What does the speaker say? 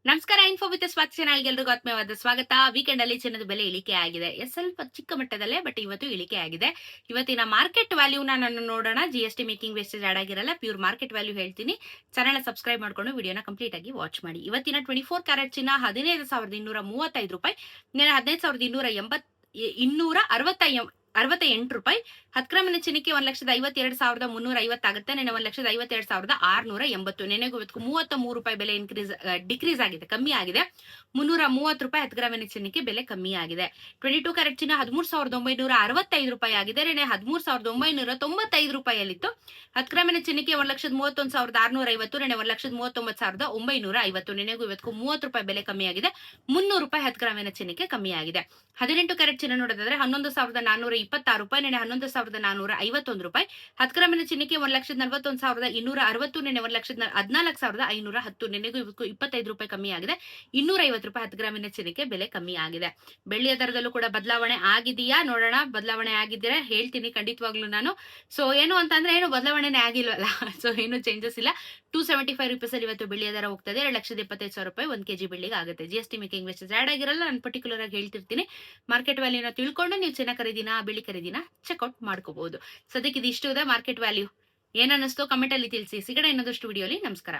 ನಮಸ್ಕಾರ. Info with Swati ಚಾನಲ್ಗೆ ಎಲ್ರಿಗೂ ಆತ್ಮೀಯವಾದ ಸ್ವಾಗತ. ವೀಕೆಂಡ್ ಅಲ್ಲಿ ಚಿನ್ನದ ಬೆಲೆ ಇಳಿಕೆ ಆಗಿದೆ. ಸ್ವಲ್ಪ ಚಿಕ್ಕ ಮಟ್ಟದಲ್ಲೇ, ಬಟ್ ಇವತ್ತು ಇಳಿಕೆ ಆಗಿದೆ. ಇವತ್ತಿನ ಮಾರ್ಕೆಟ್ ವ್ಯಾಲ್ಯೂನ ನಾನು ನೋಡೋಣ. ಜಿಎಸ್ಟಿ ಮೇಕಿಂಗ್ ವೇಸ್ಟೇಜ್ ಆಡ್ ಆಗಿರಲ್ಲ, ಪ್ಯೂರ್ ಮಾರ್ಕೆಟ್ ವ್ಯಾಲ್ಯೂ ಹೇಳ್ತೀನಿ. ಚಾನಲ್ ಸಬ್ಸ್ಕ್ರೈಬ್ ಮಾಡ್ಕೊಂಡು ವಿಡಿಯೋನ ಕಂಪ್ಲೀಟ್ ಆಗಿ ವಾಚ್ ಮಾಡಿ. ಇವತ್ತಿನ 24 ಕ್ಯಾರೆಟ್ ಚಿನ್ನ 15,235 ರೂಪಾಯಿ, 15,268 ರೂಪಾಯಿ. 10 ಗ್ರಾಮಿನ ಚಿನ್ನಕ್ಕೆ 1,52,350 ಆಗುತ್ತೆ. ನೆನೆ 1,52,680. ನೆನೆಗೂ ಇವತ್ತು 33 ರೂಪಾಯಿ ಬೆಲೆ ಡಿಕ್ರೀಸ್ ಆಗಿದೆ, ಕಮ್ಮಿ ಆಗಿದೆ. 330 ರೂಪಾಯಿ 10 ಗ್ರಾಮಿನ ಚಿನ್ನಕ್ಕೆ ಬೆಲೆ ಕಮ್ಮಿ ಆಗಿದೆ. 22 ಕ್ಯಾರೆಟ್ ಚಿನ್ನ 13,965 ರೂಪಾಯಿ ಆಗಿದೆ. ನೆನೆ 13,995 ರೂಪಾಯಿಯಲ್ಲಿತ್ತು. 10 ಗ್ರಾಮಿನ ಚಿನ್ನಕ್ಕೆ 1,31,650. ನೆನೆ 1,39,950. ನೆನೆಗೂ ಇವತ್ತು 30 ರೂಪಾಯಿ ಬೆಲೆ ಕಮ್ಮಿ ಆಗಿದೆ. 300 ರೂಪಾಯಿ 10 ಗ್ರಾಮಿನ ಚಿನ್ನಕ್ಕೆ ಕಮ್ಮಿ ಆಗಿದೆ. 18 ಕ್ಯಾರೆಟ್ ಚಿನ್ನ ನೋಡೋದಾದ್ರೆ 11,426 ರೂಪಾಯಿ. ನೆನೆ 11,451 ರೂಪಾಯಿ. 10 ಗ್ರಾಮಿನ ಚಿನ್ನಕ್ಕೆ 1,41,260. ನೆನೆ 1,14,510. ನೆನೆಗೂ ಇವತ್ತು 25 ರೂಪಾಯಿ ಕಮ್ಮಿ ಆಗಿದೆ. 250 ರೂಪಾಯಿ 10 ಗ್ರಾಮಿನ ಚಿನ್ನಕ್ಕೆ ಬೆಲೆ ಕಮ್ಮಿ ಆಗಿದೆ. ಬೆಳ್ಳಿಯ ದರದಲ್ಲೂ ಕೂಡ ಬದಲಾವಣೆ ಆಗಿದೆಯಾ ನೋಡೋಣ. ಬದಲಾವಣೆ ಆಗಿದ್ರೆ ಹೇಳ್ತೀನಿ ಖಂಡಿತವಾಗ್ಲೂ ನಾನು. ಸೊ ಏನು ಅಂತಂದ್ರೆ ಏನು ಬದಲಾವಣೆನೇ ಆಗಿಲ್ವಲ್ಲ, ಸೊ ಏನು ಚೇಂಜಸ್ ಇಲ್ಲ. 275 ರೂಪೀಸ್ ಅಲ್ಲಿ ಇವತ್ತು ಬೆಳ್ಳಿಯ ದರ ಹೋಗ್ತದೆ. 2,75,000 ರೂಪಾಯಿ 1 kg ಬೆಳ್ಳಿಗೆ ಆಗುತ್ತೆ. ಜಿಎಸ್ಟಿ ಮೇಕಿಂಗ್ ವೇಸ್ಟೇಜ್ ಆಡ್ ಆಗಿರಲ್ಲ, ನಾನು ಪರ್ಟಿಕ್ಯುಲರ್ ಆಗಿ ಹೇಳ್ತಿರ್ತೀನಿ. ಮಾರ್ಕೆಟ್ ವ್ಯಾಲ್ಯೂನ ತಿಳ್ಕೊಂಡು ನೀವು ಚಿನ್ನ ಖರೀದಿನ ಬೆಳ್ಳಿ ಖರೀದಿನ ಚೆಕ್ಔಟ್ ಮಾಡ್ಕೋಬಹುದು. ಸದ್ಯಕ್ಕೆ ಇದಿಷ್ಟು ಇದೆ ಮಾರ್ಕೆಟ್ ವ್ಯಾಲ್ಯೂ. ಏನನ್ನಿಸ್ತೋ ಕಮೆಂಟ್ ಅಲ್ಲಿ ತಿಳಿಸಿ. ಸಿಗೋಣ ಇನ್ನೊಂದಷ್ಟು ವಿಡಿಯೋಲಿ. ನಮಸ್ಕಾರ.